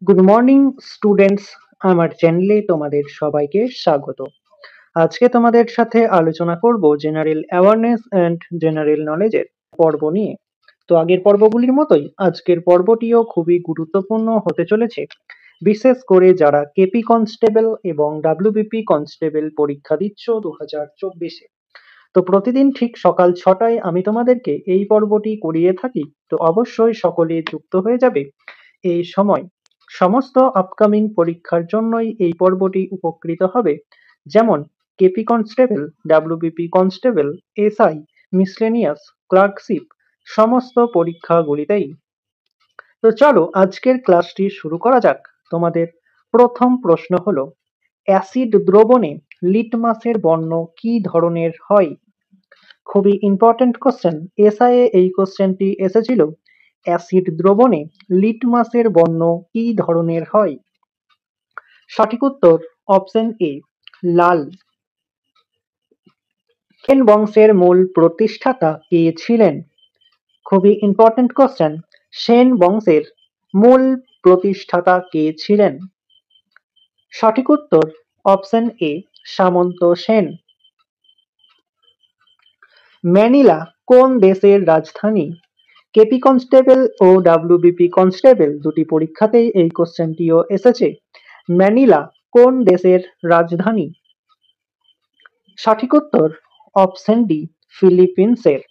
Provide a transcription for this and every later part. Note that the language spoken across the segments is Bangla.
গুড মর্নিং স্টুডেন্টস, আমার চ্যানেলে তোমাদের সবাইকে স্বাগত। আজকে তোমাদের সাথে আলোচনা করব জেনারেল অ্যাওয়ারনেস অ্যান্ড জেনারেল নলেজের পর্ব নিয়ে। তো আগের পর্বগুলির মতোই আজকের পর্বটিও খুবই গুরুত্বপূর্ণ হতে চলেছে, বিশেষ করে যারা কেপি কনস্টেবল এবং ডাব্লিউবিপি কনস্টেবল পরীক্ষা দিচ্ছ 2024-এ। তো প্রতিদিন ঠিক সকাল 6টায় আমি তোমাদেরকে এই পর্বটি করিয়ে থাকি, তো অবশ্যই সকলে যুক্ত হয়ে যাবে এই সময়। সমস্ত আপকামিং পরীক্ষার জন্যই এই পর্বটি উপকৃত হবে, যেমন KP constable, WBP constable, SI, miscellaneous, clerkship সমস্ত পরীক্ষাগুলিতেই। তো চলো আজকের ক্লাসটি শুরু করা যাক। তোমাদের প্রথম প্রশ্ন হলো, অ্যাসিড দ্রবণে লিটমাসের বর্ণ কি ধরনের হয়? খুবই ইম্পর্টেন্ট কোশ্চেন, এসআই এ এই কোশ্চেনটি এসেছিল। অ্যাসিড দ্রবণে লিটমাসের বর্ণ কি ধরনের হয়? সঠিক উত্তর অপশন এ, লাল। সেন বংশের মূল প্রতিষ্ঠাতা কে ছিলেন? খুবই ইম্পর্টেন্ট কোশ্চেন, সেন বংশের মূল প্রতিষ্ঠাতা কে ছিলেন? সঠিক উত্তর option A, Samanta Sen. Manila কোন দেশের রাজধানী? কেপি কনস্টেবল ও ডাব্লিউবিপি কনস্টেবল দুটি পরীক্ষাতেই এই কোশ্চেনটিও এসেছে। ম্যানিলা কোন দেশের রাজধানী? সঠিক উত্তর অপশন ডি, ফিলিপিন্সের।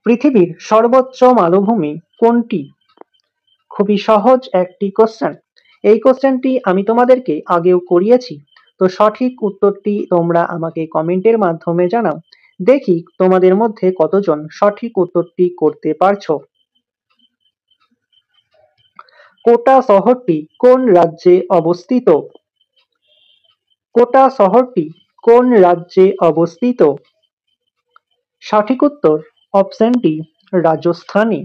পৃথিবীর সর্বোচ্চ মালভূমি কোনটি? খুবই সহজ একটি কোশ্চেন, এই কোশ্চেনটি আমি তোমাদেরকে আগেও করিয়েছি। তো সঠিক উত্তরটি তোমরা আমাকে কমেন্টের মাধ্যমে জানাও, দেখি তোমাদের মধ্যে কতজন সঠিক উত্তরটি করতে পারছো। কোটা শহরটি কোন রাজ্যে অবস্থিত? কোটা শহরটি কোন রাজ্যে অবস্থিত? সঠিক উত্তর অপশন ডি, রাজস্থানে।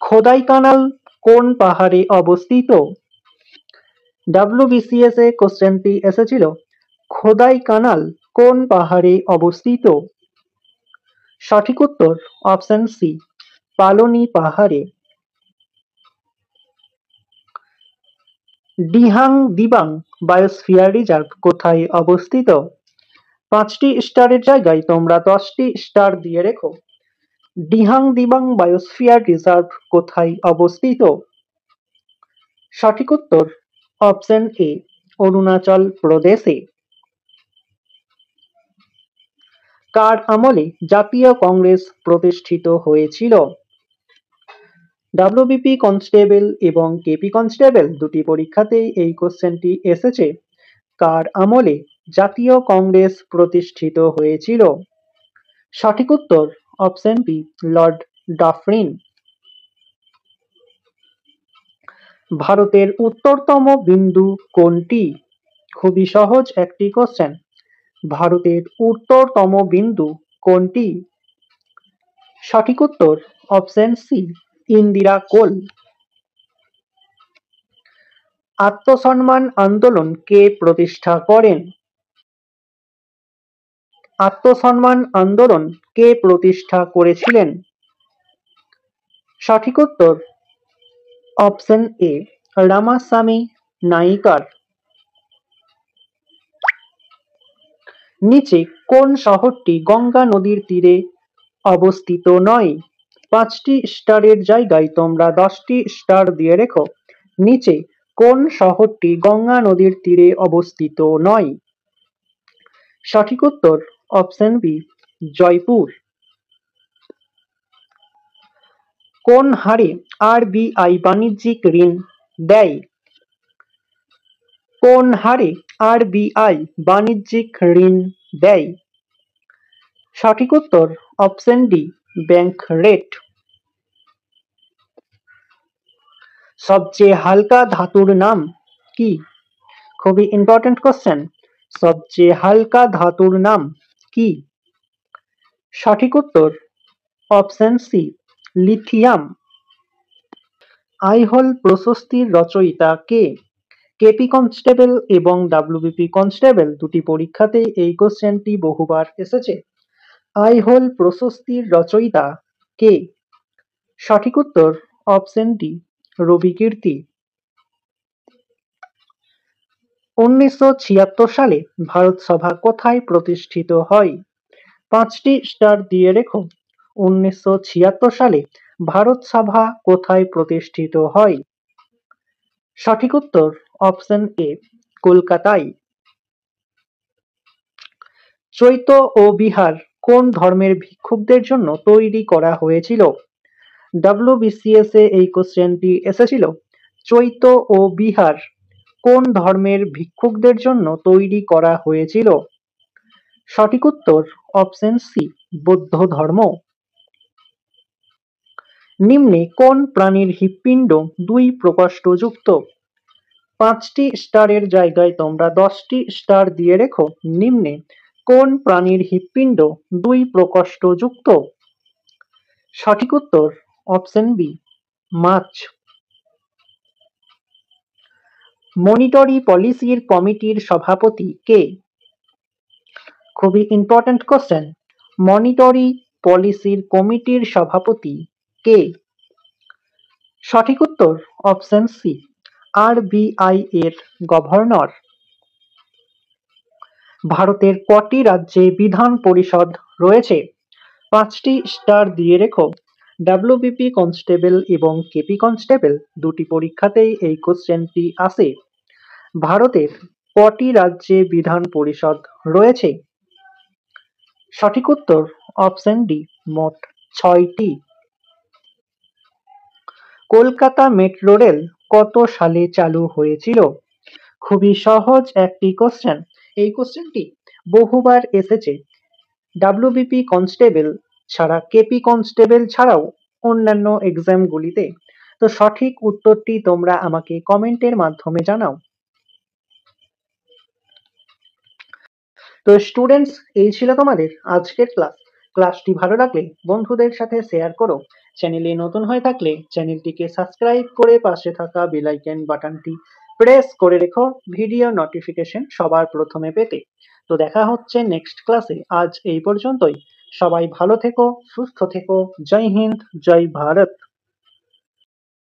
খোদাইকানাল কোন পাহাড়ে অবস্থিত? ডাব্লিউবিসিএস এ কোশ্চেনটি এসেছিল, খোদাইকানাল কোন পাহাড়ে অবস্থিত? সঠিক উত্তর অপশন সি, পালনি পাহাড়ে। ডিহাং দিবাং বায়োস্ফিয়ার রিজার্ভ কোথায় অবস্থিত? 5টি স্টারের জায়গায় তোমরা 10টি স্টার দিয়ে রেখো। ডিহাং দিবাং বায়োস্ফিয়ার রিজার্ভ কোথায় অবস্থিত? সঠিক উত্তর অপশন এ, অরুণাচল প্রদেশে। কার আমলে জাতীয় কংগ্রেস প্রতিষ্ঠিত হয়েছিল? ডাব্লিউবিপি কনস্টেবল এবং কেপি কনস্টেবল দুটি পরীক্ষাতেই এই কোশ্চেনটি এসেছে। কার আমলে জাতীয় কংগ্রেস প্রতিষ্ঠিত হয়েছিল? সঠিক উত্তর অপশন বি, লর্ড ডাফরিন। ভারতের উত্তরতম বিন্দু কোনটি? খুবই সহজ একটি কোশ্চেন, ভারতের উত্তরতম বিন্দু কোনটি? সঠিক উত্তর অপশন সি, ইন্দিরা কোল। আত্মসম্মান আন্দোলন কে প্রতিষ্ঠা করেন? আত্মসম্মান আন্দোলন কে প্রতিষ্ঠা করেছিলেন? সঠিক উত্তর অপশন এ, রামাস্বামী নাইকার। নিচে কোন শহরটি গঙ্গা নদীর তীরে অবস্থিত নয়? 5টি স্টারের জায়গায় তোমরা 10টি স্টার দিয়ে রেখো। নিচে কোন শহরটি গঙ্গা নদীর তীরে অবস্থিত নয়? সঠিক উত্তর অপশন বি, জয়পুর। কোন হারে আরবিআই বাণিজ্যিক ঋণ দেয়? কোন হারে আরবিআই বাণিজ্যিক ঋণ দেয়? সঠিক উত্তর অপশন ডি, ব্যাংক রেট। সবচেয়ে হালকা ধাতুর নাম কি? খুবই ইম্পর্টেন্ট কোশ্চেন, সবচেয়ে হালকা ধাতুর নাম কি? সঠিক উত্তর অপশন সি, লিথিয়াম। আইহোল প্রশস্তির রচয়িতা কে? কেপি কনস্টেবল এবং ডাব্লিউবিপি কনস্টেবল দুটি পরীক্ষাতেই এই কোশ্চেনটি বহুবার এসেছে। আইহোল প্রশস্তির রচয়িতা কে? সঠিক উত্তর অপশন ডি, রবিকীর্তি। 1976 সালে ভারত সভা কোথায় প্রতিষ্ঠিত হয়? 5টি স্টার দিয়ে রেখো। 1976 সালে ভারত সভা কোথায় প্রতিষ্ঠিত হয়? সঠিক উত্তর অপশন এ, কলকাতায়। চৈত্য ও বিহার কোন ধর্মের ভিক্ষুকদের জন্য তৈরি করা হয়েছিল? WBCS এ এই কোশ্চেনটি এসেছিল। চৈত্য ও বিহার কোন ধর্মের ভিক্ষুকদের জন্য তৈরি করা হয়েছিল? সঠিক উত্তর অপশন সি, বৌদ্ধ ধর্ম। নিম্নে কোন প্রাণীর হৃৎপিণ্ড দুই প্রকোষ্ঠযুক্ত? 5টি স্টারের জায়গায় তোমরা 10টি স্টার দিয়ে রেখো। নিম্নে কোন প্রাণীর হৃৎপিণ্ড দুই প্রকোষ্ঠযুক্ত? সঠিক উত্তর অপশন বি, মাছ। মনিটারি পলিসির কমিটির সভাপতি কে? খুবই ইম্পর্টেন্ট কোশ্চেন। মনিটারি পলিসির কমিটির সভাপতি কে? সঠিক উত্তর অপশন সি, RBI এর গভর্নর। ভারতের কটি রাজ্যে বিধান পরিষদ রয়েছে? 5টি স্টার দিয়ে রেখো। WBP কনস্টেবল এবং KP কনস্টেবল দুটি পরীক্ষাতেই এই কোশ্চেনটি আসে। ভারতের কটি রাজ্যে বিধান পরিষদ রয়েছে? সঠিক উত্তর অপশন ডি, মোট 6টি। কলকাতা মেট্রো রেল কত সালে চালু হয়েছিল? খুবই সহজ একটি কোশ্চেন। এই কোশ্চেনটি বহুবার এসেছে WBP কনস্টেবল ছাড়া, KP কনস্টেবল ছাড়াও অন্যান্য এক্সামগুলিতে। তো সঠিক উত্তরটি তোমরা আমাকে কমেন্টের মাধ্যমে জানাও। তো স্টুডেন্টস, এই ছিল তোমাদের আজকের ক্লাস। ক্লাসটি ভালো লাগলে বন্ধুদের সাথে শেয়ার করো। চ্যানেলে নতুন হয়ে থাকলে চ্যানেলটিকে সাবস্ক্রাইব করে পাশে থাকা বেল আইকন বাটনটি প্রেস করে রেখো ভিডিও নোটিফিকেশন সবার প্রথমে পেতে। তো দেখা হচ্ছে নেক্সট ক্লাসে। আজ এই পর্যন্তই। সবাই ভালো থেকো, সুস্থ থেকো। জয় হিন্দ, জয় ভারত।